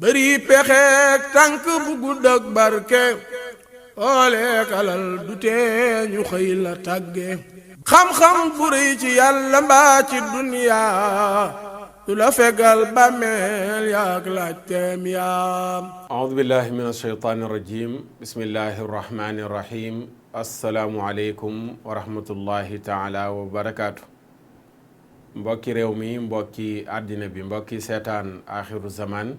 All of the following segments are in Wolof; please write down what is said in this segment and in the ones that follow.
bëri pexeek tànk bu gudd ak barke ooleek alal du tee ñu xëy la tàgge xam-xam bu rëy ci yàlla mbaa ci duniyaa du la fegal bàmmeel yaak laajteem yaam aoudu billahi min alsheytaani irrajim bismillahi irrahmani irrahim assalaamu aleykum wa rahmatullahi taala wa barakaatu mbokki réew mi mbokki àddina bi mbokki seetaan axiru zaman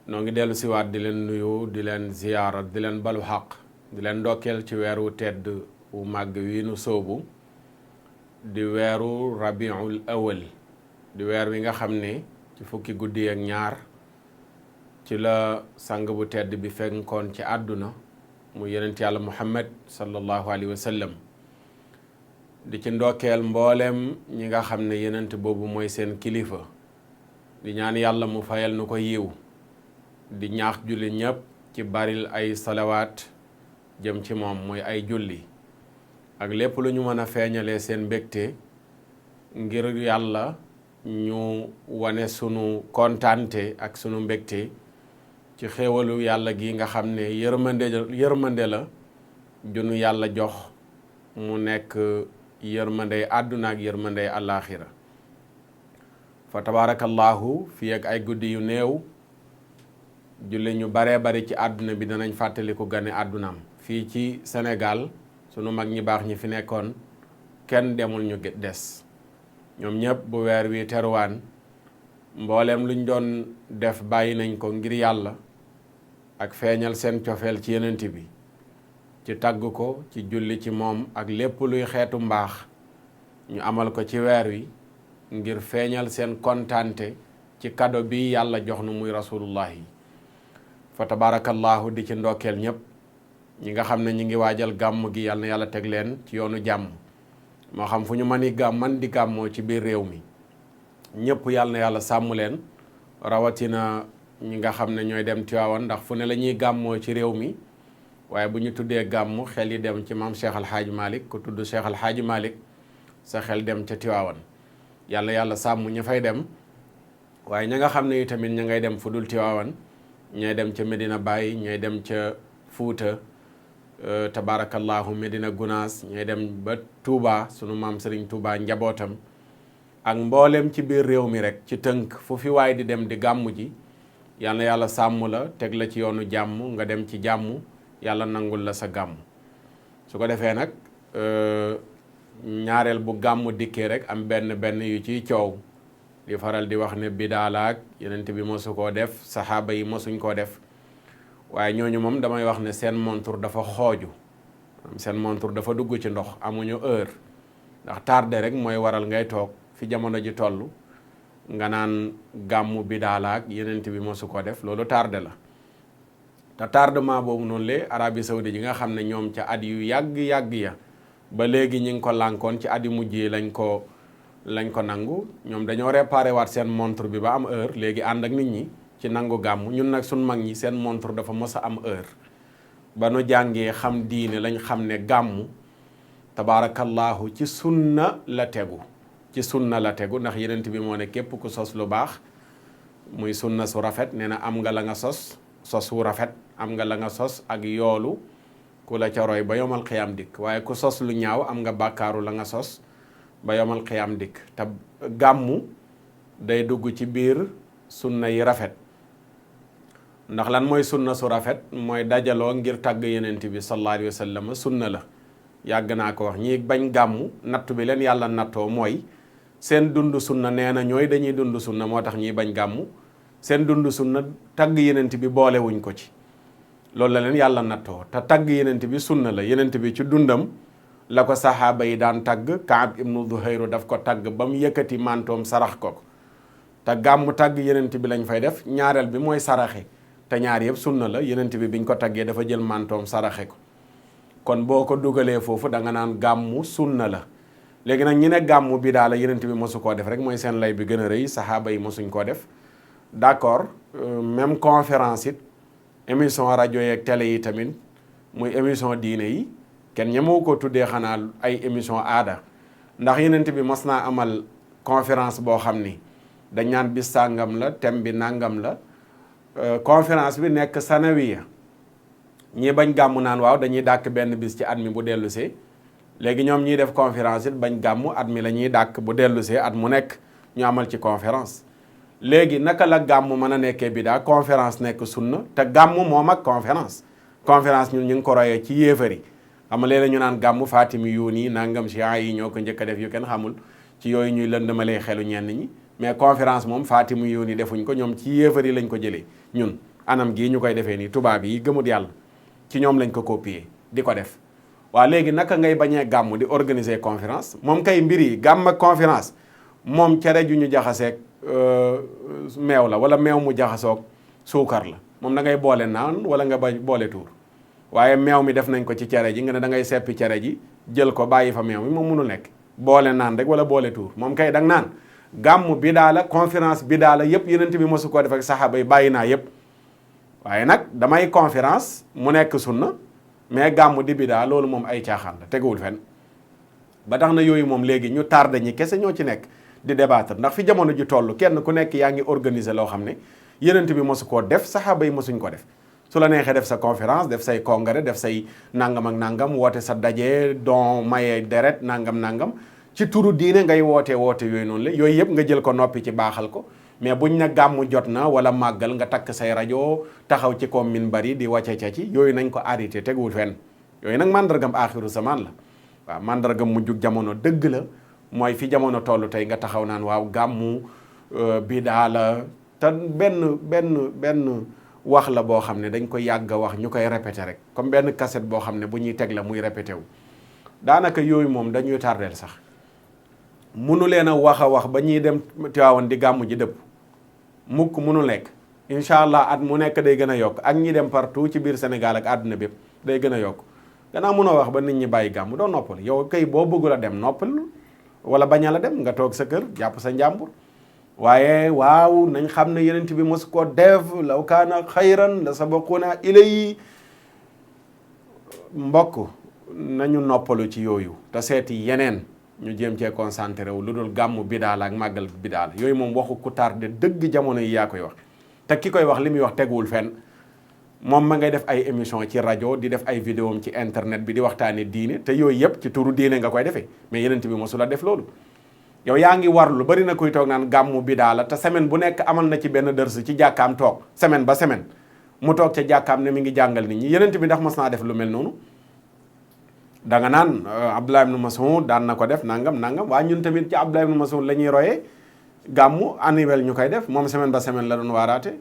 noo ngi dellu si waat di leen nuyu di leen ziyaara di leen balu xaq di leen ndokkeel ci weeru tedd wu màgg wi nu sóobu di weeru rabiul awal di weer wi nga xam ne ci fukki guddi ak ñaar ci la sang bu tedd bi fenkoon ci àdduna mu yenent yàlla muhammad sallallahu alayhi wa sallam di ci ndokkeel mbooleem ñi nga xam ne yenent boobu mooy seen kilifa di ñaan yàlla mu fayal nu ko yiw di ñaax julli ñépp ci baril ay salawaat jëm ci moom mooy ay julli ak lépp lu ñu mën a feeñalee seen mbégte ngir yàlla ñu wane sunu kontaante ak sunu mbégte ci xéewalu yàlla gi nga xam ne yërmande la junu yàlla jox mu nekk yërmandey àdduna ak yërmandey àllaaxira fa tabaarakallaahu fii ak ay guddi yu néew julli ñu baree bari ci àdduna bi danañ fàttaliku gane àddunaam fii ci Sénégal sunu mag ñi baax ñi fi nekkoon kenn demul ñu des ñoom ñëpp bu weer wi teruwaan mbooleem luñ doon def bàyyi nañ ko ngir yàlla ak feeñal seen cofeel ci yenent bi ci tagg ko ci julli ci moom ak lépp luy xeetu mbaax ñu amal ko ci weer wi ngir feeñal seen kontaante ci kado bi yàlla jox nu muy rasulullahi fa tabarakallahu di ci ndokkeel ñëpp ñi nga xam ne ñi ngi waajal gàmm gi yàlla na yàlla teg leen ci yoonu jàmm moo xam fu ñu man di gàmmoo ci biir réew mi ñëpp yàlla na yàlla sàmm leen rawatina ñi nga xam ne ñooy dem Tiwaawan ndax fu ne la ñuy gàmmoo ci réew mi waaye bu ñu tuddee gàmm xel yi dem ci maam Cheikh Al Hadj Malick ku tudd Cheikh Al Hadj Malick sa xel dem ca Tiwaawan yàlla yàlla sàmm ña fay dem waaye ña nga xam ne tamit ña ngay dem fu dul Tiwaawan ñooy dem ca Medina Baye ñooy dem ca Fuuta tabarakallahu Medina Gunaas ñooy dem ba Touba sunu maam Serigne Touba njabootam ak mboolem ci biir réew mi rek ci tënk fu fi waay di dem di gàmmu ji yal na yàlla sàmm la teg la ci yoonu jàmm nga dem ci jàmm yàlla nangul la sa gàmm su ko defee nag ñaareel bu gàmm dikkee rek am benn yu ciy coow di faral di wax ne bidaalaak yenent bi mosu koo def saxaaba yi mosuñ koo def waaye ñooñu moom damay wax ne seen montre dafa xooju seen montre dafa dugg ci ndox amuñu heure ndax tardé rek mooy waral ngay toog fi jamono ji toll nga naan gàmmu bidaalaak yenent bi mosu koo def loolu tardé la te tardement boobu noonu le Arabie Saoudite yi nga xam ne ñoom ca at yu yàgg ya ba léegi ñi ngi ko lànkoon ci at yu mujj yi lañ ko nangu ñoom dañoo réparé waat seen montre bi ba am heure léegi ànd ak nit ñi ci nangu gàmm ñun nag suñ mag ñi seen montre dafa mos a am heure ba nu jàngee xam diine lañ xam ne gàmmu tabaarakallaahu ci sunna la tegu ndax yenent bi moo ne képp ku sos lu baax muy sunna su rafet nee na am nga la nga sos wu rafet am nga la nga sos ak yoolu ku la ca roy ba yomal xiyaam dikk waaye ku sos lu ñaaw am nga bàkkaaru la nga sos ba yomal xiyaam dikk te gàmmu day dugg ci biir sunna yi rafet ndax lan mooy sunna su rafet mooy dajaloo ngir tàgg yenent bi sallallahu alayhi wa sallam sunna la yàgg naa ko wax ñi bañ gàmmu nattu bi leen yàlla nattoo mooy seen dund sunna nee na ñooy dañuy dund sunna moo tax ñiy bañ gàmmu seen dund sunna tagg yenent bi boolewuñ ko ci loolu la leen yàlla nattoo te tagg yenent bi sunna la yenent bi ci dundam la ko saxaaba yi daan tagg Kaab ibnu Zuhayru daf ko tagg ba mu yëkkati mantoom sarax ko te gàmmu tagg yenent bi lañ fay def ñaareel bi mooy saraxe te ñaar yëpp sunna la yenent bi biñ ko taggee dafa jël mantoom saraxe ko kon boo ko dugalee foofu da nga naan gàmmu sunna la léegi nag ñi ne gàmmu bi daal la yenent bi mosu koo def rek mooy seen lay bi gën a rëy saxaaba yi mosuñ koo def d'accord même conférence it émission rajo yeeg télé yi tamit muy émission diine yi kenn ñemoo ko tuddee xanaa ay émission aada ndax yenent bi mos naa amal conférence boo xam ni dañ naan bis sàngam la thème bi nàngam la conférence bi nekk sanawiya ñi bañ gàmmu naan waaw dañuy dàkk benn bis ci at mi bu dellusee léegi ñoom ñiy def conférence it bañ gàmmu at mi la ñuy dàkk bu dellusee at mu nekk ñu amal ci conférence léegi naka la gàmmu mën a nekkee bidaa conférence nekk sunna te gàmmu moom ak conférence ñun ñu ngi ko royee ci yéefar yi xam nga léeg-léeg ñu naan gàmmu Fatimi yuun yi nangam chia yi ñoo ko njëkk a def yu kenn xamul ci yooyu ñuy lëndamalee xelu ñenn ñi mais conférence moom Fatimi yuun yi defuñ ko ñoom ci yéefar yi lañ ko jëlee ñun anam gii ñu koy defee nii tubaab yi gëmut yàlla ci ñoom lañ ko copier di ko def waaw léegi naka ngay bañee gàmmu di organiser conférence moom kay mbir yi gàmm ak conférence moom cere ju ñu jaxaseeg meew la wala meew mu jaxasoog suukar la moom da ngay boole naan wala nga boole tuur waaye meew mi def nañ ko ci cere ji nga ne da ngay seppi cere ji jël ko bàyyi fa meew mi moom mënul nekk boole naan rek wala boole tuur moom kay dang naan gàmmu bidaa la conférence bidaa la yëpp yenent bi mosu koo def ak saxaaba yi bàyyi naa yëpp waaye nag damay conférence mu nekk sunna mais gàmmu di bidaa loolu moom ay caaxaan la teguwul fenn ba tax na yooyu moom léegi ñu tardé ñi kese ñoo ci nekk di débattre ndax fi jamono ji toll kenn ku nekk yaa ngi organiser loo xam ne yenent bi mosu koo def saxaaba yi mosuñ ko def su la neexee def sa conférence def say congrès def say nangam ak nangam woote sa daje don maye deret nangam ci turu diine ngay woote yooyu noonu la yooyu yëpp nga jël ko noppi ci baaxal ko mais buñ na gàmmu jot na wala màggal nga takk say rajo taxaw ci ko minbar yi di wàcce ca ci yooyu nañ ko arrêté teguwul fenn yooyu nag mandargam aaxiru zaman la waaw mandargam mujjug jamono dëgg la mooy fi jamono toll tey nga taxaw naan waaw gàmmu bidaa la te benn wax la boo xam ne dañ koy yàgg a wax ñu koy répété rek comme benn cassette boo xam ne bu ñuy teg la muy répété wu daanaka yooyu moom dañuy tardeel sax munu leen a wax ba ñuy dem Tiwaawan di gàmmu ji dëpp mukk munu nekk incha allah at mu nekk day gën a yokk ak ñi dem partout ci biir Sénégal ak àdduna bépp day gën a yokk danaa mun a wax ba nit ñi bàyyi gàmmu doo noppal yow kay boo bëggul a dem noppal wala bañ a la dem nga toog sa kër jàpp sa njàmbur waaye waaw nañ xam ne yenent bi mosu ko def law kaana xayran la sabaquna ilayhi mbokk nañu noppalu ci yooyu te seeti yeneen ñu jéem cee concentré wu lu dul gàmmu bidaa la ak màggal bidaa la yooyu moom waxu ku tardé dëgg jamono yi yaa koy wax te ki koy wax li muy wax teguwul fenn moom ma ngay def ay émission ci rajo di def ay vidéo ci internet bi di waxtaane diine te yooyu yëpp ci turu diine nga koy defee mais yenent bi mosu la def loolu yow yaa ngi war lu bari na kuy toog naan gàmmu bidaa la te semaine bu nekk amal na ci benn dërs ci jàkkaam toog semaine ba semaine mu toog ca jàkkaam ne mi ngi jàngal nit ñi yenent bi ndax mos naa def lu mel noonu da nga naan Abdullah ibn Mas'ud daan na ko def nangam waaye ñun tamit ci Abdullah ibn Mas'ud la ñuy royee gàmmu annuel ñu koy def moom semaine ba semaine la doon waaraate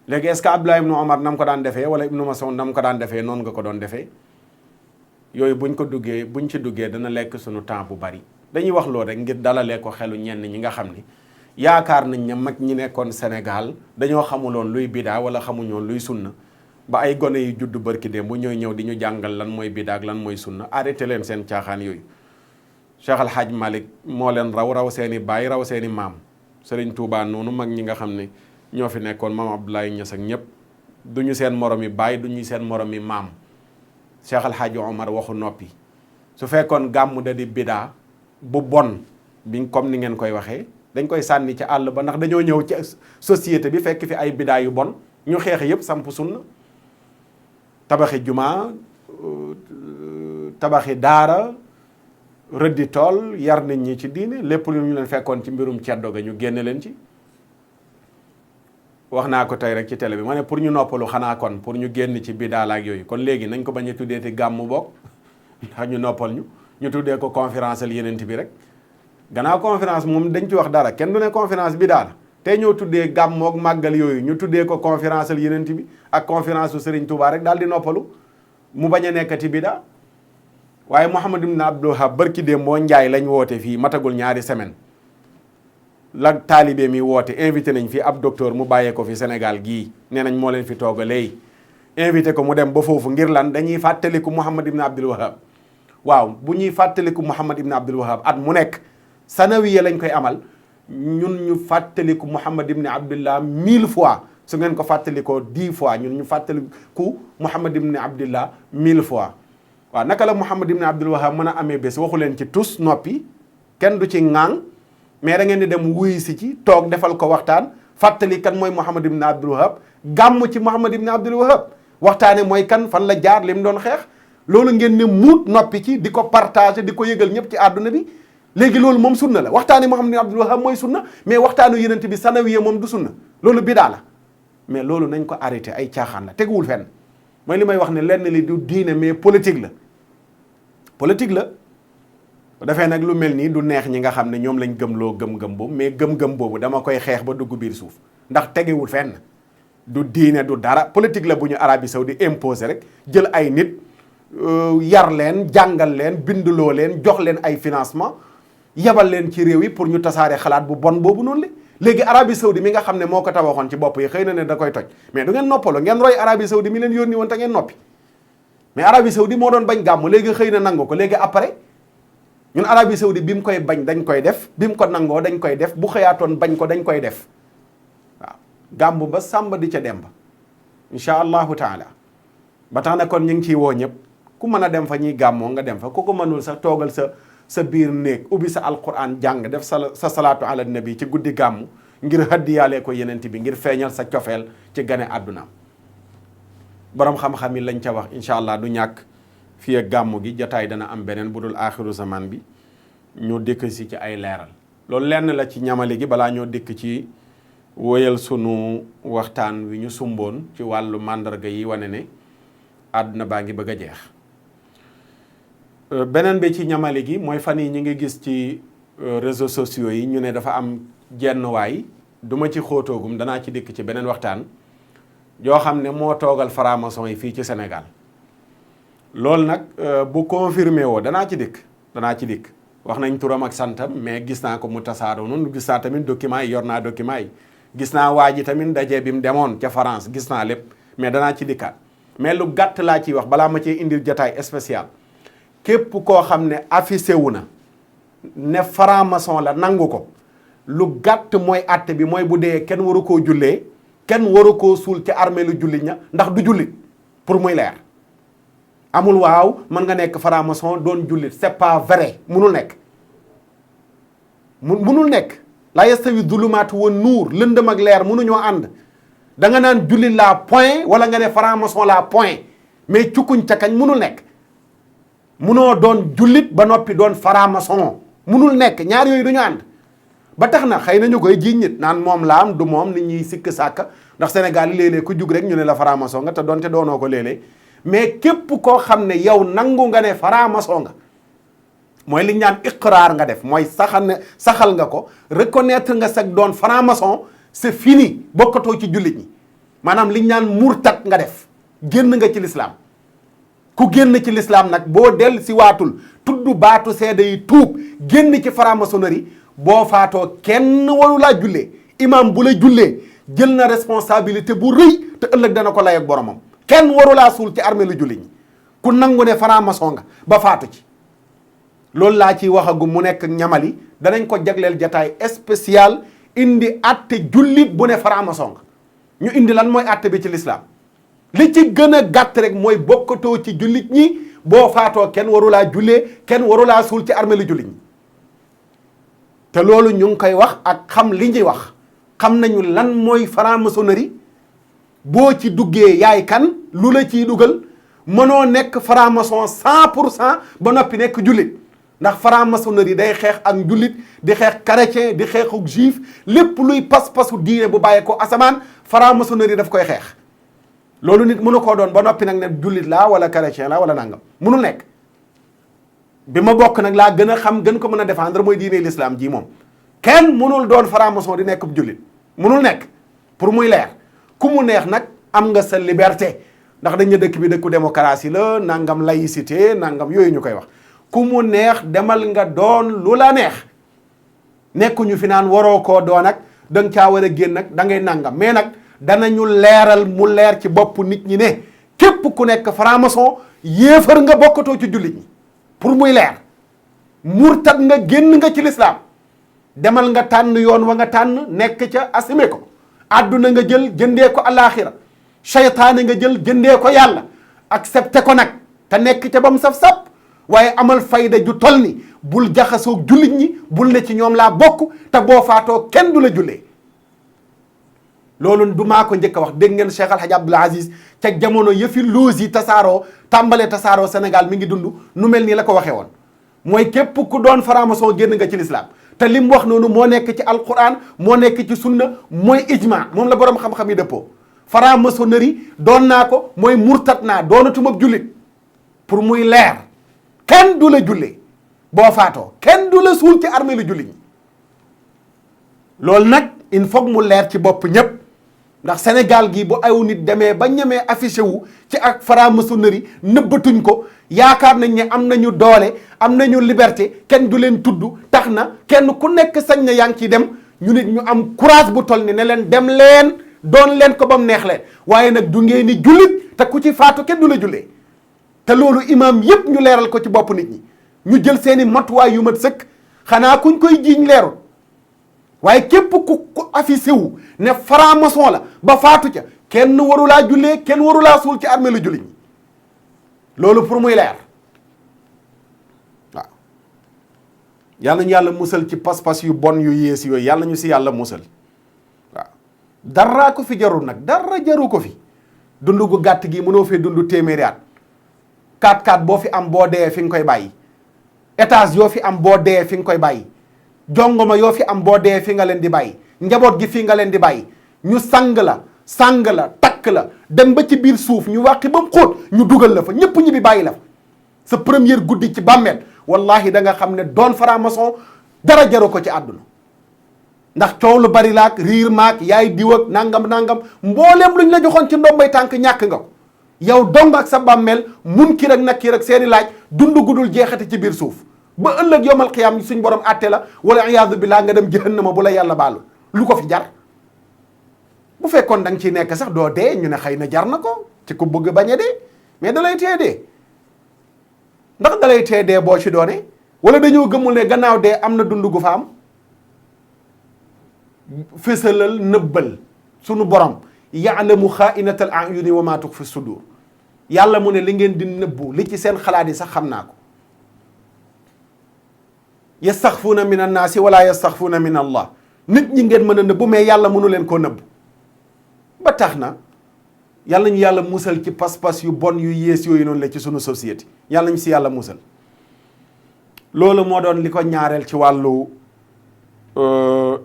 léegi est-ce que Abdullah ibn Omar nam ko daan defee wala ibnu Mas'ud nam ko daan defee noonu nga ko doon defee yooyu buñ ci duggee dana lekk suñu temps bu bari dañuy wax loolu rek ngir dalalee ko xelu ñenn ñi nga xam ni yaakaar nañ ne mag ñi nekkoon Sénégal dañoo xamuloon luy bidaa wala xamuñoon luy sunna ba ay gone yi juddu barki démb bu ñooy ñëw di ñu jàngal lan mooy bidaa ak lan mooy sunna arrêté leen seen caaxaan yooyu Cheikh Al Hadj Malick moo leen raw seeni baay raw seeni maam Serigne Touba noonu mag ñi nga xam ne ñoo fi nekkoon maam Abdoulaye Niass ak ñëpp du ñu seen morom yi baay du ñu seen morom yi maam Cheikh Al Hadj Omar waxu noppi su fekkoon gàmmu da di bidaa bu bon bi comme ni ngeen koy waxee dañ koy sànni ci àll ba ndax dañoo ñëw ci société bi fekk fi ay bidaa yu bon ñu xeex yëpp samp sunna tabaxi jumaa tabaxi daara rëddi tool yar nit ñi ci diine lépp lu ñu leen fekkoon ci mbirum ceddo ga ñu génne leen ci wax naa ko tey rek ci télé bi ma ne pour ñu noppalu xanaa kon pour ñu génn ci bidaa la ak yooyu kon léegi nañ ko bañ a tuddee ti gàmmu bokk ndax ñu noppal ñu tuddee ko conférence al yenent bi rek gannaaw conférence moom dañ ci wax dara kenn du ne conférence bidaa la tey ñoo tuddee gàmmu ak màggal yooyu ñu tuddee ko conférence al yenent bi ak conférence su Serigne Touba rek daal di noppalu mu bañ a nekkati bidaa waaye Mouhamad ibn Abdul Wahab barki démb moo njaay lañ woote fii matagul ñaari semaine la taalibe mi woote invité nañ fi ab docteur mu bàyyee ko fi Sénégal gii nee nañ moo leen fi toogalee invité ko mu dem ba foofu ngir lan dañuy fàttaliku Mouhamad ibn Abdul Wahab waaw bu ñuy fàttaliku Mouhamad ibn Abdul Wahab at mu nekk sanawiya lañ koy amal ñun ñu fàttaliku Mouhamad ibn Abdullah 1000 fois su ngeen ko fàttalikoo 10 fois ñun ñu fàttaliku Mouhamad ibn Abdullah 1000 fois waaw naka la Mouhamad ibn Abdul Wahab mën a amee bés waxu leen ci tus noppi kenn du ci ŋaang mais da ngeen di dem wuyu si ci toog defal ko waxtaan fàttali kan mooy Muhammad ibn Abdul Wahab gàmm ci Muhammad ibn Abdul Wahab waxtaane mooy kan fan la jaar li mu doon xeex loolu ngeen ne muut noppi ci di ko partagé di ko yëgal ñëpp ci àdduna bi léegi loolu moom sunna la waxtaane Muhammad ibn Abdul Wahab mooy sunna mais waxtaanu yenent bi sanawiye moom du sunna loolu bidaa la mais loolu nañ ko arrêté ay caaxaan la teguwul fenn mooy li may wax ne lenn li du diine mais politique la dafee nag lu mel nii du neex ñi nga xam ne ñoom lañ gëmloo gëm-gëm boobu mais gëm-gëm boobu dama koy xeex ba dugg biir suuf ndax tegewul fenn du diine du dara politique la bu ñu Arabie Saoudi imposé rek jël ay nit yar leen jàngal leen binduloo leen jox leen ay financement yebal leen ci réew yi pour ñu tasaare xalaat bu bon boobu noonu la léegi Arabie Saoudi mi nga xam ne moo ko tabaxoon ci bopp yi xëy na ne da koy toj mais du ngeen noppaloo ngeen roy Arabie Saoudi mi leen yónni woon te ngeen noppi mais Arabie Saoudi moo doon bañ gàmm léegi xëy na nangu ko léegi après ñun Arabie Saoudi bi mu koy bañ dañ koy def bi mu ko nangoo dañ koy def bu xëyaatoon bañ ko dañ koy def waaw gàmmu ba sàmba di ca demba incha allahu taala ba tax na kon ñu ngi ciy woo ñëpp ku mën a dem fa ñuy gàmmoo nga dem fa ku ko mënul sax toogal sa biir néeg ubbi sa alquran jàng def sa salaatu ala nabi ci guddi gàmmu ngir haddiyaale ko yenent bi ngir feeñal sa cofeel ci gane àddunaam borom xam-xam yi lañ ca wax incha allah du ñàkk fii ak gàmmu gi jataay dana am beneen bu dul aaxiru zaman bi ñu dëkk si ci ay leeral loolu lenn la ci ñamale gi balaa ñoo dëkk ci woyal sunu waxtaan wi ñu sumboon ci wàllu màndarga yi wane ne àdduna baa ngi bëgg a jeex beneen bi ci ñamale gi mooy fan yi ñu ngi gis ci réseaux sociaux yi ñu ne dafa am jenn waay duma ci xóotoogum danaa ci dikk ci beneen waxtaan yoo xam ne moo toogal franc-maçon yi fii ci Sénégal loolu nag bu confirmé woo danaa ci dikk wax nañ turam ak santam mais gis naa ko mu tasaaroo noonu gis naa tamit documents yi yor naa documents yi gis naa waa ji tamit ndaje bi mu demoon ca France gis naa lépp mais danaa ci dikkaat mais lu gàtt laa ciy wax balaa ma cee indil jotaay spécial képp koo xam ne affiché wu na ne franc-maçon la nangu ko lu gàtt mooy àtte bi mooy bu dee kenn waru koo jullee kenn waru koo suul ci armée lu jullit ña ndax du jullit pour muy leer amul waaw mën nga nekk franc-maçon doon jullit c'est pas vrai munul nekk munul nekk la yastawi dulumaatu wa nuur lëndëm ak leer munuñoo ànd da nga naan jullit la point wala nga ne franc-maçon la point mais cukkuñ ca kañ munul nekk munoo doon jullit ba noppi doon franc-maçon munul nekk ñaar yooyu duñu ànd ba tax na xëy na ñu koy jiiñ nit naan moom la am du moom nit ñuy sikk sàkka ndax Sénégal yi léeg-léeg ku jug rek ñu ne la franc-maçon nga te doonte doonoo ko léeg-léeg mais képp koo xam ne yow nangu nga ne franc-maçon nga mooy li ñu naan iqraar nga def mooy saxal nga ko reconnaître nga sag doon franc-maçon c'est fini bokkatoo ci jullit ñi maanaam li ñu naan murtat nga def génn nga ci l'islam ku génn ci l'islam nag boo del si waatul tudd baatu seede yi tuub génn ci franc-maçonnerie boo faatoo kenn waru laa jullee imam bu la jullee jël na responsabilité bu rëy te ëllëg dana ko lay ak boromam kenn waru laa suul ci armée lu jullit ñi ku nangu ne franc-maçon nga ba faatu ci loolu laa ciy waxagum mu nekk ñamali danañ ko jagleel jataay spécial indi atte jullit bu ne franc-maçon nga ñu indi lan mooy atte bi ci l'islam li ci gën a gàtt rek mooy bokkatoo ci jullit ñi boo faatoo kenn waru laa jullee kenn waru laa suul ci armée lu jullit ñi te loolu ñu ngi koy wax ak xam li ñuy wax xam nañu lan mooy franc-maçonnerie boo ci duggee yaay kan lu la ciy dugal mënoo nekk franc-maçon 100% ba noppi nekk jullit ndax franc-maçonnerie day xeex ak jullit di xeex chrétien di xeexu juif lépp luy pas-pasu diine bu bàyyee ko asamaan franc-maçonnerie daf koy xeex loolu nit mënu koo doon ba noppi nag ne jullit laa wala chrétien laa wala nangam mënul nekk bi ma bokk nag laa gën a xam gën ko mën a défendre mooy diine l'islam ji moom kenn mënul doon franc-maçon di nekk jullit mënul nekk pour muy leer ku mu neex nag am nga sa liberté ndax dañ ne dëkk bi dëkku démocratie la nangam laïcité nangam yooyu ñu koy wax ku mu neex demal nga doon lu la neex nekkuñu fi naan waroo koo doon ak da nga caa war a génn nag da ngay nangam mais nag danañu leeral mu leer ci bopp nit ñi ne képp ku nekk franc-maçon yéefar nga bokkatoo ci jullit ñi pour muy leer murtad nga génn nga ci l'islam demal nga tànn yoon wa nga tànn nekk ca assumé ko àdduna nga jël jëndee ko alaaxira seytaane nga jël jëndee ko yàlla accepté ko nag te nekk ca ba mu saf-sap waaye amal fayda ju tol ni bul jaxasoog jullit ñi bul ne ci ñoom laa bokk te boo faatoo kenn du la jullee loolu du maa ko njëkk a wax dégg ngeen Cheikh Al Hadj Abdoul Aziz ca jamono yëfi loos yi tasaaroo tàmbalee tasaaroo Sénégal mi ngi dund nu mel nii la ko waxee woon mooy képp ku doon franc-maçon génn nga ci l'islam te li mu wax noonu moo nekk ci alquran moo nekk ci sunna mooy ijma moom la borom xam-xam yi dëppoo franc-maçonnerie doon naa ko mooy murtat naa doonatuma jullit pour muy leer kenn du la jullee boo faatoo kenn du la suul ci armée lu jullit ñi loolu nag il faut mu leer ci bopp ñépp ndax Sénégal gi bu aw nit demee ba ñemee affiché wu ci ak franc-maçonnerie nëbbatuñ ko yaakaar nañ ne am nañu doole am nañu liberté kenn du leen tudd tax na kenn ku nekk sañ na yaa ngi ciy dem ñu nit ñu am courage bu toll ni ne leen dem leen doon leen ko ba mu neex leen waaye nag du ngeen ni jullit te ku ci faatu kenn du la jullee te loolu imam yépp ñu leeral ko ci bopp nit ñi ñu jël seeni matuwaay yu mat sëkk xanaa kuñ koy jiiñ leerul waaye képp ku affiché wu ne franc-maçon la ba faatu ca kenn warulaa jullee kenn warulaa suul ci armée lu jullit ñi loolu pour muy leer waaw yàlla ñu yàlla musal ci pas-pas yu bon yu yées yooyu yàlla ñu si yàlla musal waaw dara ko fi jarul nag dara jaru ko fi dund gu gàtt gi mënoo fee dund téeméeri at 4x4 boo fi am boo dee fi nga koy bàyyi étage yoo fi am boo dee fi nga koy bàyyi jongoma yoo fi am boo dee fi nga leen di bàyyi njaboot gi fi nga leen di bàyyi ñu sàng la takk la dem ba ci biir suuf ñu wàqi ba mu xóot ñu dugal la fa ñëpp ñi bi bàyyi la fa sa première guddi ci bàmmeel wallahi da nga xam ne doon franc-maçon dara jaru ko ci àdduna ndax coow lu bari laak riir maak yaay diw ak nangam mbooleem luñ la joxoon ci ndombay tànk ñàkk nga ko yow dong ak sa bàmmeel munkir ak nakiir ak seeni laaj dund gudul jeexati ci biir suuf ba ëllëg yomal xiyaam suñ borom àtte la wala iyaadu billah nga dem jahannama bu la yàlla baalu lu ko fi jar bu fekkoon da nga ciy nekk sax doo dee ñu ne xëy na jar na ko ci ku bëgg bañ a dee mais da lay tee dee ndax da lay tee dee boo ci doone wala dañoo gëmul ne gannaaw dee am na dund gu fa am fësalal nëbbal sunu borom yaalamu xaainatal ayuni wa maa tuxfi sudur yàlla mu ne li ngeen di nëbbu li ci seen xalaat yi sax xam naa ko yastaxfuuna min annaasi wala yastaxfuuna min allah nit ñi ngeen mën a nëbbu mais yàlla mënu leen koo nëbbu ba tax na yàlla ñu yàlla musal ci pas-pas yu bon yu yées yooyu noonu la ci sunu société yàlla ñu si yàlla musal loolu moo doon li ko ñaareel ci wàllu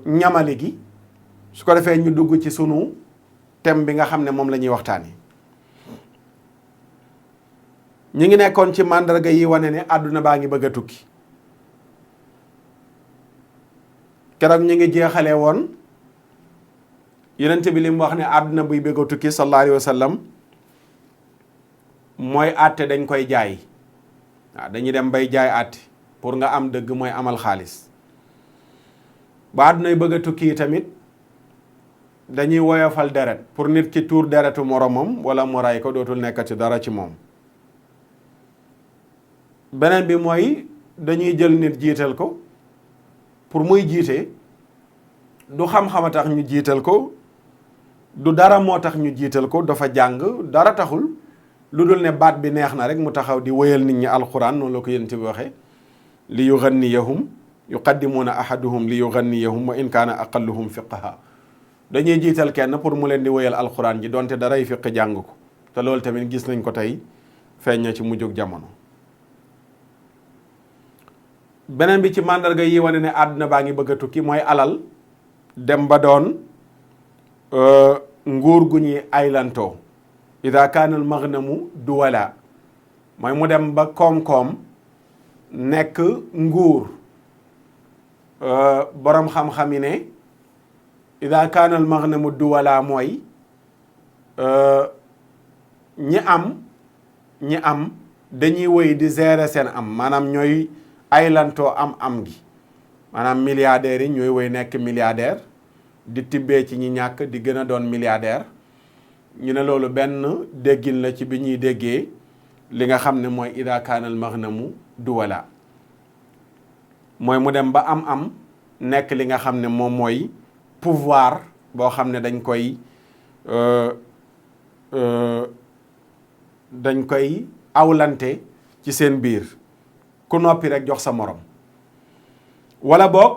ñamali gi su ko defee ñu dugg ci sunu thème bi nga xam ne moom la ñuy waxtaanee ñu ngi nekkoon ci màndarga yi wane ne àdduna baa ngi bëgg a tukki keroog ñu ngi jeexalee woon yonent bi li mu wax ne àdduna buy bëgg a tukki sallallahu alayhi wa sallam mooy àtte dañ koy jaay waaw dañuy dem bay jaay àtte pour nga am dëgg mooy amal xaalis ba àddunay bëgg a tukki tamit dañuy woyofal deret pour nit ki tuur deretu moromam wala mu ray ko dootul nekkati dara ci moom beneen bi mooy dañuy jël nit jiital ko pour muy jiite du xam-xam a tax ñu jiital ko du dara moo tax ñu jiital ko dafa jàng dara taxul lu dul ne baat bi neex na rek mu taxaw di wëyal nit ñi alquran noonu la ko yonent bi waxee li yughanniyahum yuqaddimuuna ahaduhum li yughanniyahum wa in kaana aqalluhum fiqha dañuy jiital kenn pour mu leen di wëyal alquran ji donte daray fiq jàng ko te loolu tamit gis nañ ko tey feeñ na ci mujjug jamono beneen bi ci màndarga yi wane ne àdduna baa ngi bëgg a tukki mooy alal dem ba doon nguur gu ñuy aylantoo ida kaana al maghnamu duwala mooy mu dem ba koom-koom nekk nguur boroom xam-xam yi ne ida kaana al maghnamu duwala mooy ñi am dañuy wëy di gérer seen am maanaam ñooy aylantoo am gi maanaam milliardaires yi ñooy woy nekk milliardaire di tibbee ci ñi ñàkk di gën a doon milliardaire ñu ne loolu benn déggin la ci bi ñuy déggee li nga xam ne mooy ida kaanal maghnamu duwala mooy mu dem ba am nekk li nga xam ne moom mooy pouvoir boo xam ne dañ koy awlante ci seen biir ku noppi rek jox sa morom wala boog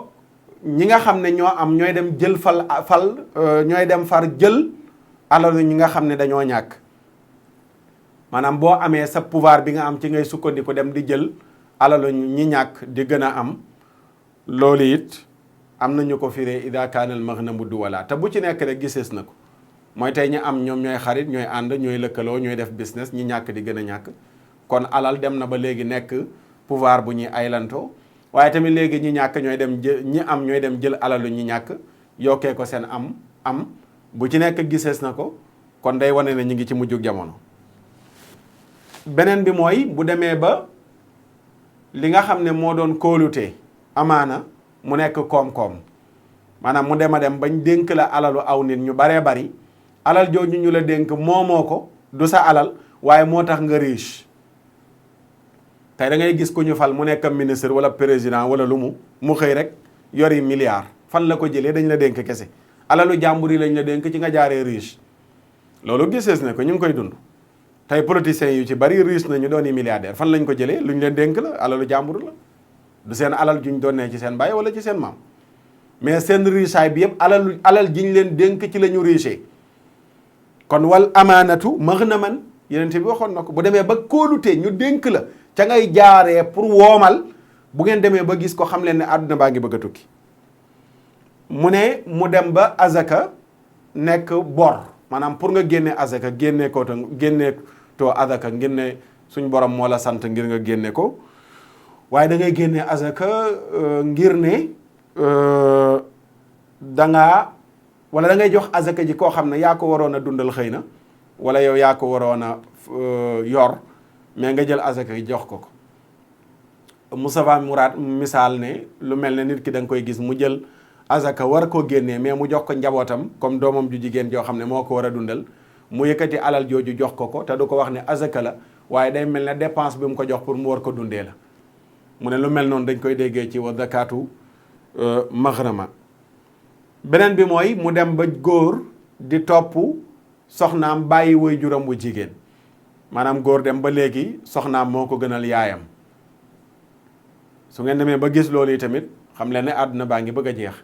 ñi nga xam ne ñoo am ñooy dem jël ñooy dem far jël alalu ñi nga xam ne dañoo ñàkk maanaam boo amee sa pouvoir bi nga am ci ngay sukkandiku dem di jël alalu ñi ñàkk di gën a am loolu it am nañu ko firee ida kaanal maghnamu duwala te bu ci nekk rek gisees na ko mooy tey ñi am ñoom ñooy xarit ñooy ànd ñooy lëkkaloo ñooy def business ñi ñàkk di gën a ñàkk kon alal dem na ba léegi nekk pouvoir bu ñuy aylantoo waaye tamit léegi ñi ñàkk ñooy dem ñi am ñooy dem jël alalu ñi ñàkk yokkee ko seen am bu ci nekk gisees na ko kon day wane ne ñu ngi ci mujjug jamono. beneen bi mooy bu demee ba li nga xam ne moo doon kóolute amaana mu nekk koom-koom maanaam mu dem a dem bañ dénk la alalu aw nit ñu baree bari alal jooju ñu la dénk moomoo ko du sa alal waaye moo tax nga riche tey da ngay gis ku ñu fal mu nekk ministre wala président wala lu mu xëy rek yori milliard fan la ko jëlee dañ la dénk kese alalu jàmbur yi lañ la dénk ci nga jaaree riche loolu gisees ne ko ñu ngi koy dund tey politiciens yu ci bari riche na ñu dooni milliardaire fan lañ ko jëlee lu ñu leen dénk la alalu jàmbur la du seen alal juñ doonee ci seen baay wala ci seen maam mais seen richaay bi yëpp alal jiñ leen dénk ci la ñu riche kon wal amaanatu maghnaman yeneen bi waxoon na ko bu demee ba kóolute ñu dénk la ca ngay jaaree pour woomal bu ngeen demee ba gis ko xam leen ne àdduna baa ngi bëgg a tukki mu ne mu dem ba azaka nekk bor maanaam pour nga génne azaka génne too azaka ngir ne suñ borom moo la sant ngir nga génne ko waaye da ngay génne azaka ngir ne wala da ngay jox azaka ji koo xam ne yaa ko waroon a dundal xëy na wala yow yaa ko waroon a yor mais nga jël azaka ji jox ko Moustapha Mourad misaal ne lu mel ne nit ki da nga koy gis mu jël azaka war koo génnee mais mu jox ko njabootam comme doomam ju jigéen joo xam ne moo ko war a dundal mu yëkkati alal jooju jox ko te du ko wax ne azaka la waaye day mel ne dépense bi mu ko jox pour mu war ko dundee la mu ne lu mel noonu dañ koy déggee ci wa zakatu maghrama beneen bi mooy mu dem ba góor di topp soxnaam bàyyi woy juram bu jigéen maanaam góor dem ba léegi soxnaam moo ko gënal yaayam su ngeen demee ba gis loolu yi tamit xam leen ne àdduna baa ngi bëgg a jeex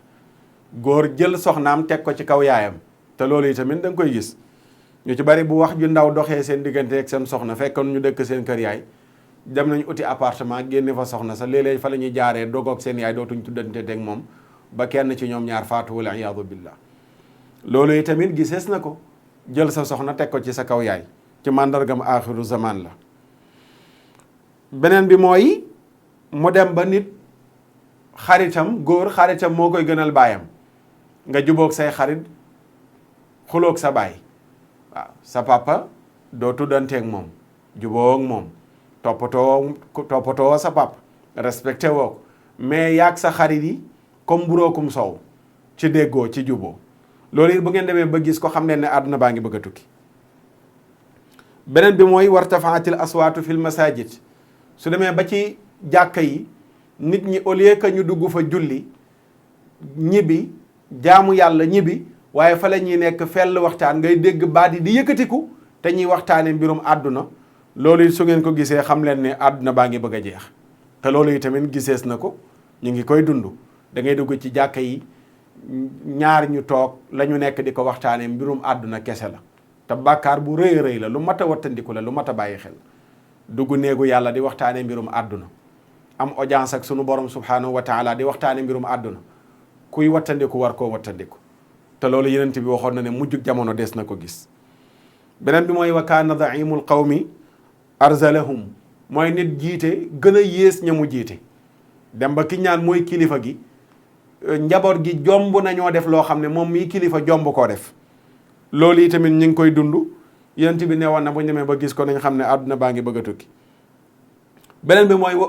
góor jël soxnaam teg ko ci kaw yaayam te loolu yi tamit da nga koy gis ñu ci bari bu wax ju ndaw doxee seen diggante ak seen soxna fekkoon ñu dëkk seen kër yaay dem nañ uti appartement génne fa soxna sa léeg-léeg fa la ñuy jaaree dogoog seen yaay dootuñ tuddante teg moom ba kenn ci ñoom ñaar faatu wala iyaadu billah loolu yi tamit gisees na ko jël sa soxna teg ko ci sa kaw yaay ci màndargam aaxiru zaman la beneen bi mooy mu dem ba nit góor xaritam moo koy gënal baayam nga jubóog say xarit xuloog sa baay waaw sa papa doo tuddanteeg moom jubóog moom toppatoo sa papa respecté woo ko mais yaag sa xarit yi comme mburookum soow ci déggoo ci juboo loolu it bu ngeen demee ba gis ko xam ne àdduna baa ngi bëgg a tukki beneen bi mooy wartafaatil aswaatu fil masajid su demee ba ci jàkka yi nit ñi au lieu que ñu dugg fa julli ñibbi jaamu yàlla ñibbi waaye fa la ñuy nekk fell waxtaan ngay dégg baat yi di yëkkatiku te ñuy waxtaane mbirum àdduna loolu it su ngeen ko gisee xam leen ne àdduna baa ngi bëgg a jeex te loolu yi tamit gisees na ko ñu ngi koy dund da ngay dugg ci jàkka yi ñaar ñu toog la ñu nekk di ko waxtaane mbirum àdduna kese la te bàkkaar bu rëy rëy la lu mat a wattandiku la lu mat a bàyyi xel dugg néegu yàlla di waxtaane mbirum àdduna am audience ak sunu borom subhanahu wa taala di waxtaane mbirum àdduna kuy wattandiku war koo wattandiku te loolu yenent bi waxoon na ne mujjug jamono des na ko gis beneen bi mooy wa kaana daimul qawmi arzalahum mooy nit jiite gën a yées ña mu jiite dem ba ki ñaan mooy kilifa gi njaboot gi jomb nañoo def loo xam ne moom mii kilifa jomb koo def loolu yi tamit ñu ngi koy dund yenent bi ne woon na bu ñu demee ba gis ko nañ xam ne àdduna baa ngi bëgg a tukki beneen bi mooy wa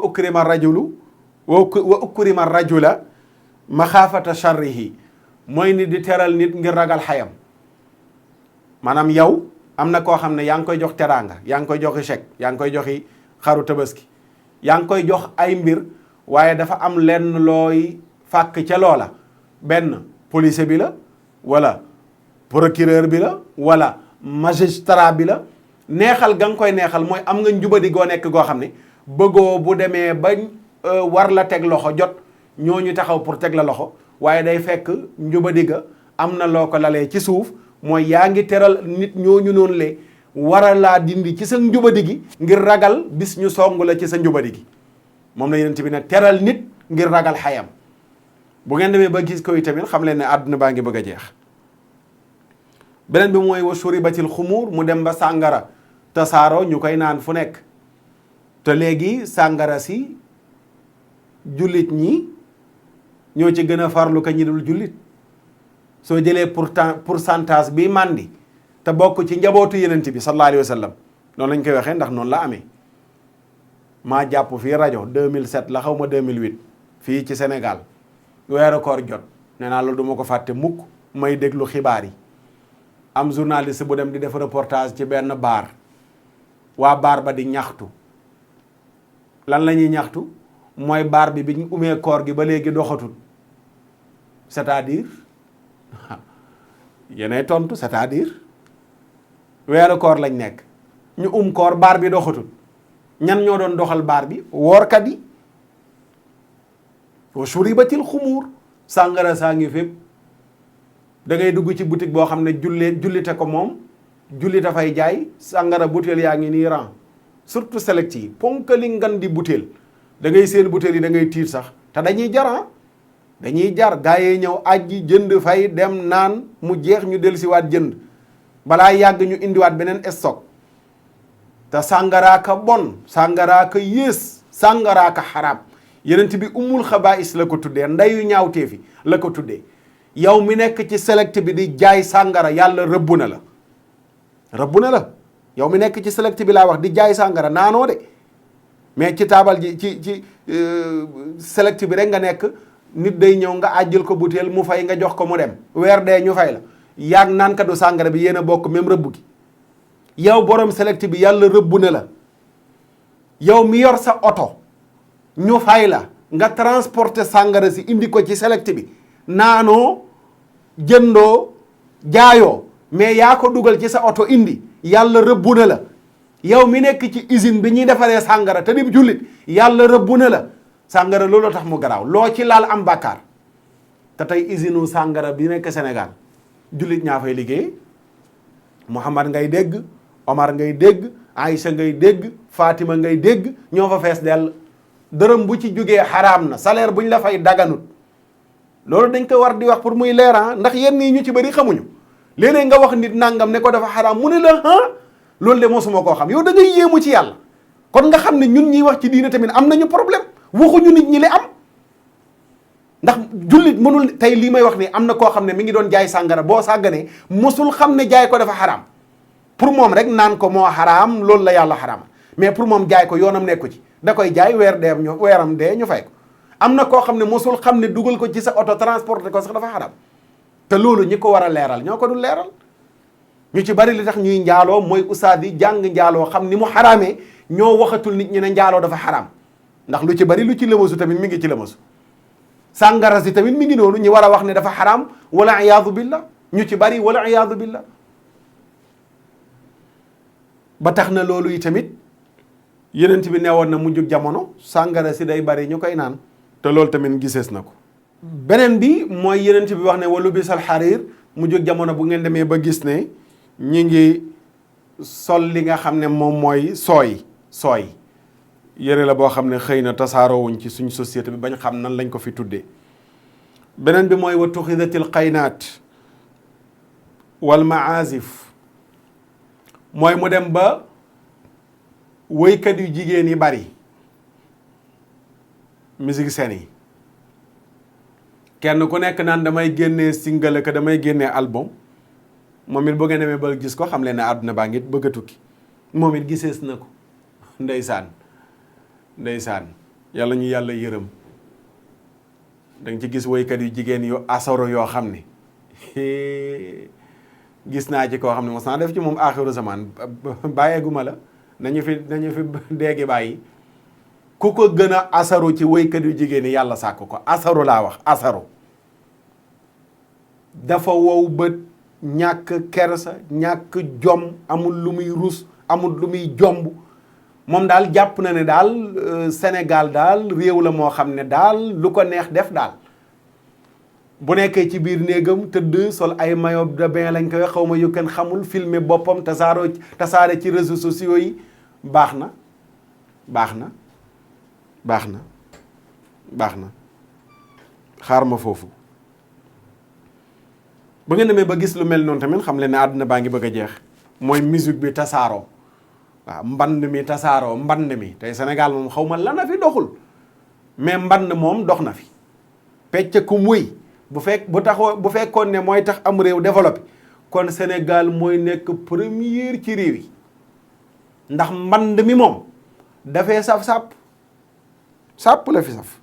ukrima rajula maxaafata sharrihi mooy nit di teral nit ngir ragal xayam maanaam yow am na koo xam ne yaa ngi koy jox teraanga yaa ngi koy joxi chèque yaa ngi koy joxi xaru tabaski yaa ngi koy jox ay mbir waaye dafa am lenn looy fàkk ca loola benn police bi la wala procureur bi la wala magistrat bi la neexal ga nga koy neexal mooy am nga njubadi goo nekk goo xam ne bëggoo bu demee ba war la teg loxo jot ñooñu taxaw pour teg la loxo waaye day fekk njubadi ga am na loo ko lalee ci suuf mooy yaa ngi teral nit ñooñu noonu le war a laa dindi ci sa njubadi gi ngir ragal bis ñu song la ci sa njubadi gi moom la yonent bi ne teral nit ngir ragal xayam bu ngeen demee ba gis koy tamit xam leen ne àdduna baa ngi bëgg a jeex. beneen bi mooy wa shuribatil xumuur mu dem ba sàngara tasaaroo ñu koy naan fu nekk te léegi sàngara si jullit ñi ñoo ci gën a farlu ka ñi dul jullit soo jëlee pourcentage bi màndi te bokk ci njabootu yenent bi sallallahu alayhi wa sallam noonu lañ koy waxee ndax noonu la amee maa jàpp fii rajo 2007 la xaw ma 2008 fii ci Sénégal weeru koor jot nee naa loolu du ma ko fàtte mukk may déglu xibaar yi am journaliste bu dem di def reportage ci benn baar waa baar ba di ñaxtu lan la ñuy ñaxtu mooy baar bi biñ umee koor gi ba léegi doxatul c'est-à-dire yeneen tontu c'est-à-dire weeru koor lañ nekk ñu koor baar bi doxatul ñan ñoo doon doxal baar bi woorkat yi wa shuribatil xumuur sàngara saa ngi fépp da ngay dugg ci boutique boo xam ne jullite ko moom jullite fay jaay sàngara butéel yaa ngi nii ran surtout select yi ponkali ngan di butéel da ngay seen butéel yi da ngay tiit sax te dañuy jar dañuy jar gaa yee ñëw ajji jënd fay dem naan mu jeex ñu dellusiwaat jënd balaa yàgg ñu indiwaat beneen stock te sàngaraaka bon sàngaraaka yées sàngaraaka xaraam yenent bi umul xabaais la ko tuddee ndeyu ñaawteefi la ko tuddee yow mi nekk ci select bi di jaay sàngara yàlla rëbb na la rëbb na la yow mi nekk ci select bi laa wax di jaay sàngara naanoo de mais ci taabal ji ci select bi rek nga nekk nit day ñëw nga àjjal ko butéel mu fay nga jox ko mu dem weer dee ñu fay la yaag naan kadu sàngara bi yéen a bokk même rëbb gi yow borom select bi yàlla rëbb na la yow mi yor sa oto ñu fay la nga transporter sàngara si indi ko ci select bi naanoo jëndoo jaayoo mais yaa ko dugal ci sa oto indi yàlla rëbbu na la yow mi nekk ci usine bi ñuy defaree sàngara te di jullit yàlla rëbbu na la sàngara looloo tax mu garaaw loo ci laal am bàkkaar te tey usine u sàngara bi nekk Sénégal jullit ñaa fay liggéey Mouhamad ngay dégg Omar ngay dégg Aïcha ngay dégg Fatima ngay dégg ñoo fa fees dell dërëm bu ci jógee xaraam na salaire bu ñu la fay daganut loolu dañ ko war di wax pour muy leer ndax yenn yi ñu ci bëri xamuñu léeg-léeg nga wax nit nangam ne ko dafa xaraam mu ne la loolu de mosuma koo xam yow da ngay yéemu ci yàlla kon nga xam ne ñun ñuy wax ci diine tamit am nañu problème waxuñu nit ñi li am ndax jullit mënul tey lii may wax ni am na koo xam ne mi ngi doon jaay sàngara boo sàgganee mosul xam ne jaay ko dafa xaraam pour moom rek naan ko moo xaraam loolu la yàlla xaraama mais pour moom jaay ko yoonam nekku ci da koy jaay weeram dee ñu fay ko am na koo xam ne mosul xam ne dugal ko ci sa auto transporté ko sax dafa xaraam te loolu ñi ko war a leeral ñoo ko dul leeral ñu ci bari li tax ñuy njaaloo mooy ustaad yi jàng njaaloo xam ni mu xaraamee ñoo waxatul nit ñi ne njaaloo dafa xaraam ndax lu ci bari lu ci lëmasu tamit mi ngi ci lëmasu sàngara si tamit mi ngi noonu ñi war a wax ne dafa xaraam wala iyaadu billah ñu ci bari wala iyaadu billah ba tax na loolu yi tamit yenent bi neewoon na mujjug jamono sàngara si day bari ñu koy naan te loolu tamit gisees na ko beneen bi mooy yenent bi wax ne walu bisal xariir mujjug jamono bu ngeen demee ba gis ne ñi ngi sol li nga xam ne moom mooy sooy yëre la boo xam ne xëy na tasaaroowuñ ci suñ société bi bañ xam nan lañ ko fi tuddee beneen bi mooy wa tuxidatil qaynaat wal maazif mooy mu dem ba woykat yu jigéen yi bari musique seen yi kenn ku nekk naan damay génnee single que damay génnee album moom it bu ngeen demee ba gis ko xam leen ne àdduna baa ngi bëgg a tukki moom it gisees na ko ndeysaan yàlla ñu yàlla yërëm da nga ci gis woykat yu jigéen yu asoro yoo xam ne gis naa ci koo xam ne mos naa def ci moom aaxiru zaman bàyyeeguma la nañu fi déegi bàyyi ku ko gën a asaru ci woykat yu jigéen yi yàlla sàkk ko asaru laa wax asaru dafa wow bët ñàkk kersa ñàkk jom amul lu muy rus amul lu muy jomb moom daal jàpp na ne daal Sénégal daal réew la moo xam ne daal lu ko neex def daal bu nekkee ci biir néegam tëdd sol ay maillot de bain lañ koy xaw ma yu kenn xamul filmer boppam tasaare ci réseaux sociaux yi baax na baax na baax na baax na xaar ma foofu ba ngeen demee ba gis lu mel noonu tamit xam leen ne àdduna baa ngi bëgg a jeex mooy musique bi tasaaroo waaw mband mi tasaaroo mband mi tey Sénégal moom xaw ma lana fi doxul mais mband moom dox na fi pecc ku muy bu fekkoon ne mooy tax am réew développé kon Sénégal mooy nekk première ci réew yi ndax mband mi moom dafee saf-sàpp sàpp la fi saf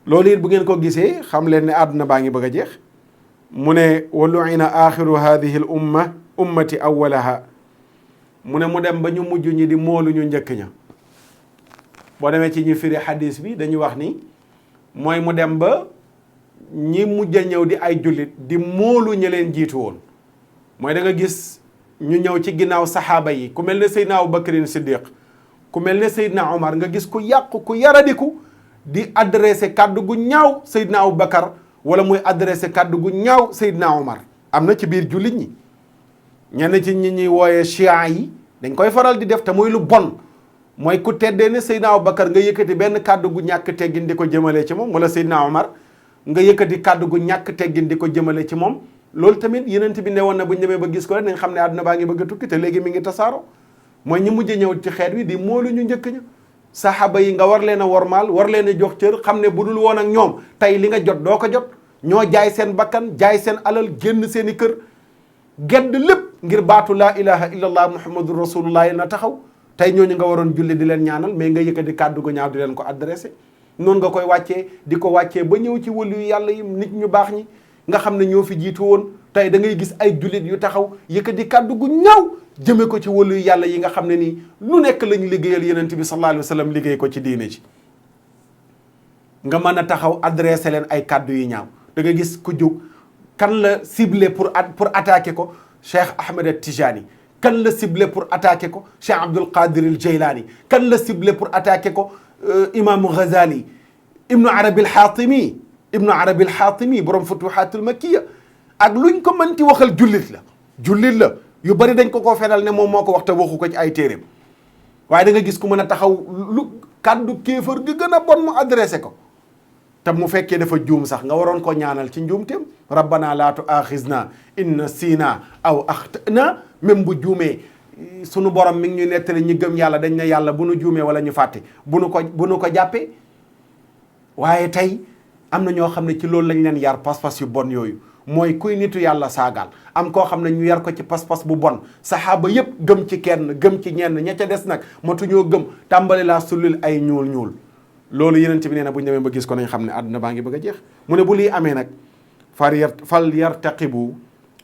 loolu it bu ngeen ko gisee xam leen ne àdduna baa ngi bëgg a jeex mu ne wa lu'ina axiru hadihi l ummati awwalaha mu ne mu dem ba ñu mujj ñi di moolu ñu njëkk ña boo demee ci ñi firi xadis bi dañuy wax ni mooy mu dem ba ñi mujj a ñëw di ay jullit di moolu ñi leen jiitu woon mooy da nga gis ñu ñëw ci ginnaaw saxaaba yi ku mel ne Seydina Abu Bakrin Siddiq ku mel ne Seydina Omar nga gis ku yàqu ku yaradiku di adressé kàddu gu ñaaw Seydina Abu Bakar wala muy adressé kàddu gu ñaaw Seydina Omar am na ci biir jullit ñi ñenn ci ñi ñuy wooyee chia yi dañ koy faral di def te muy lu bon mooy ku teddee ne Seydina Abu Bakar nga yëkkati benn kàddu gu ñàkk teggin di ko jëmale ci moom wala Seydina Omar nga yëkkati kàddu gu ñàkk teggin di ko jëmale ci moom loolu tamit yenent bi ne woon na bu ñu demee ba gis ko rek nañ xam ne àdduna baa ngi bëgg a tukki te léegi mi ngi tasaaro mooy ñi mujj ñëw ci xeet wi di moolu ñu njëkk ña saxaaba yi nga war leen a wormaal war leen a jox cër xam ne bu dul woon ak ñoom tey li nga jot doo ko jot ñoo jaay seen bakkan jaay seen alal génn seen i kër gedd lépp ngir baatu laa ilaha illallah muhammadun rasulullah na taxaw tey ñooñu nga waroon julli di leen ñaanal mais nga yëkkati kàddu gu ñaaw di leen ko adressé noonu nga koy wàccee di ko wàccee ba ñëw ci wëlu yu yàlla yi nit ñu baax ñi nga xam ne ñoo fi jiitu woon tey da ngay gis ay jullit yu taxaw yëkkati kàddu gu ñaaw jëme ko ci wëlu yu yàlla yi nga xam ne nii lu nekk lañu liggéeyal yenent bi sallallahu alayhi wa sallam liggéey ko ci diine ci nga mën a taxaw adressé leen ay kàddu yu ñaaw da nga gis ku jóg kan la ciblé pour attaquer ko Cheikh Ahmed Tijani kan la ciblé pour attaquer ko Cheikh Abdul Qadir al Jaylani kan la ciblé pour attaquer ko Imaamu Ghazali Ibnu Arabi al Xaatimi borom Futuhatul Makkiya ak luñ ko mënti waxal jullit la yu bari dañ ko fenal ne moom moo ko wax te waxu ko ci ay téeréem waaye da nga gis ku mën a taxaw lu kàddu kéefër gi gën a bon mu adressé ko te mu fekkee dafa juum sax nga waroon ko ñaanal ci njuumteem rabbana laa tu'aaxizna in nasiina aw axtana même bu juumee sunu borom mi ngi ñu nettali ñi gëm yàlla dañ ne yàlla bu nu juumee wala ñu fàtte bu nu ko jàppee waaye tey am na ñoo xam ne ci loolu lañ leen yar pas-pas yu bon yooyu mooy kuy nitu yàlla saagaal am koo xam ne ñu yar ko ci pas-pas bu bon saxaaba yépp gëm ci kenn gëm ci ñenn ña ca des nag matuñoo gëm tàmbali laa sullil ay ñuul loolu yeneen bi nee na bu ñu demee ba gis ko nañ xam ne àdduna baa ngi bëgg a jeex mu ne bu lii amee nag fal yartaqibu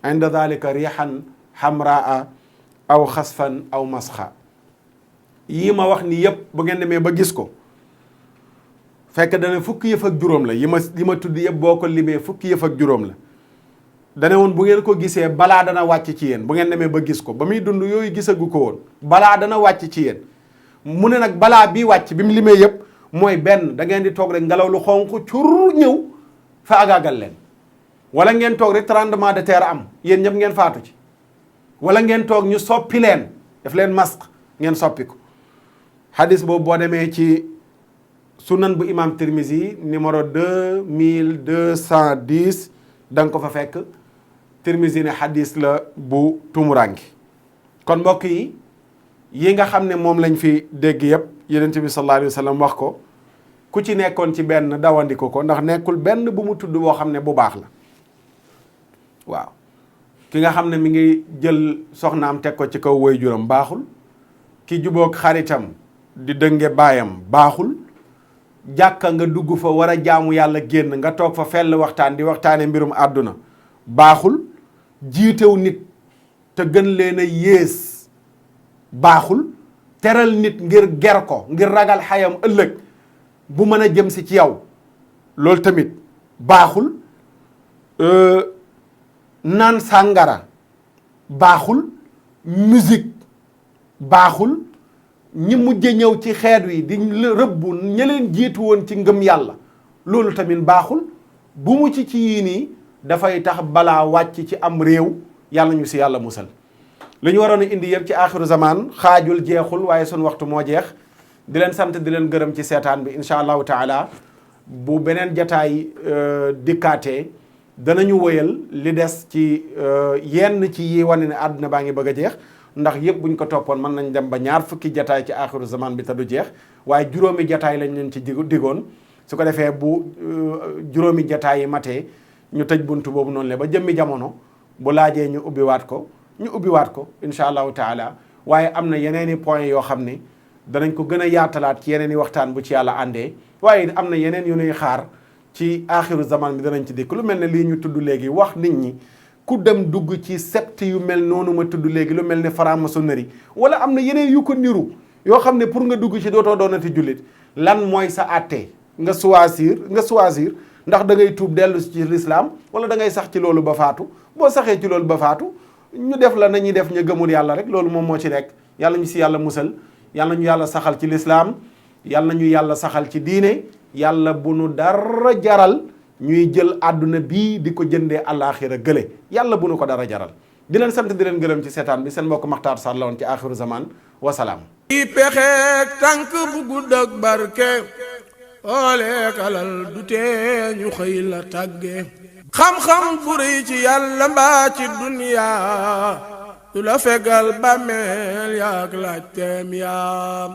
inda dalika rihan hamraa aw xasfan aw masxa yii ma wax ni yëpp bu ngeen demee ba gis ko fekk dana fukki yëf ak juróom la yi ma tudd yëpp boo ko limee fukki yëf ak juróom la dane woon bu ngeen ko gisee balaa dana wàcc ci yéen bu ngeen demee ba gis ko ba muy dund yooyu gisagu ko woon balaa dana wàcc ci yéen mu ne nag balaa bii wàcc bi mu limee yëpp mooy benn da ngeen di toog rek ngelaw lu xonq cur ñëw fa agaagal leen wala ngeen toog rek tremblement de terre am yéen ñëpp ngeen faatu ci wala ngeen toog ñu soppi leen def leen masque ngeen soppi ko hadis boobu boo demee ci sunan bu imam Tirmizi numéro 2210 da nga ko fa fekk Tirmizi ne hadis la bu tumurangi kon mbokk yi nga xam ne moom lañ fi dégg yëpp Yonent bi sallallahu alayhi wa sallam wax ko ku ci nekkoon ci benn dawandiku ko ndax nekkul benn bu mu tudd boo xam ne bu baax la waaw ki nga xam ne mi ngi jël soxnaam teg ko ci kaw waajuram baaxul ki jubóog xaritam di dënge baayam baaxul jàkka nga dugg fa war a jaamu yàlla génn nga toog fa fell waxtaan di waxtaane mbirum àdduna baaxul jiitew nit te gën leen a yées baaxul teral nit ngir ger ko ngir ragal xayam ëllëg bu mën a jëm si ci yow loolu tamit baaxul naan sàngara baaxul musique baaxul ñi mujje ñëw ci xeet wi di rëbbu ña leen jiitu woon ci ngëm yàlla loolu tamit baaxul bu mu ci yii nii dafay tax balaa wàcc ci am réew yàlla ñu si yàlla musal. li ñu waroon a indi yëpp ci aaxiru zaman xaajul jeexul waaye sun waxtu moo jeex di leen sant di leen gërëm ci seetaan bi incha allahu taala bu beneen jataay dikkaatee danañu wëyal li des ci yenn ci yi wane ne àdduna baa ngi bëgg a jeex ndax yëpp buñ ko toppoon mën nañ dem ba ñaar fukki jataay ci aaxiru zaman bi te du jeex waaye juróomi jataay lañ leen ci digoon su ko defee bu juróomi jataay yi matee ñu tëj buntu boobu noonu le ba jëmmi jamono bu laajee ñu ubbiwaat ko incha allahu taala waaye am na yeneen i point yoo xam ne danañ ko gën a yaatalaat ci yeneen i waxtaan bu ci yàlla àndee waaye am na yeneen yu ñuy xaar ci aaxiru zaman bi danañ ci dikk lu mel ne lii ñu tudd léegi wax nit ñi ku dem dugg ci secte yu mel noonu ma tudd léegi lu mel ne franc-maçonnerie wala am na yeneen yu ko niru yoo xam ne pour nga dugg ci dootoo doonati jullit lan mooy sa àtte nga choisir ndax da ngay tuub dellu ci l'islam wala da ngay sax ci loolu ba faatu boo saxee ci loolu ba faatu ñu def la nañuy def ñu gëmul yàlla rek loolu moom moo ci nekk yàlla ñu si yàlla musal yàlla ñu yàlla saxal ci lislaam yàlla ñu yàlla saxal ci diine yàlla bu nu dara jaral ñuy jël àdduna bii di ko jëndee àllaaxira gële yàlla bu nu ko dara jaral di leen sant di leen gërëm ci seetaan bi seen mbokk Makhtar Sarr la woon ci aaxiru zaman wasalaam. i pexeek tànk bu gudd ak barke ooleek alal du tee ñu xëy la tàgge xam-xam bu rëy ci yàlla mbaa ci duniyaa du la fegal bàmmeel yaak laaj teem yaa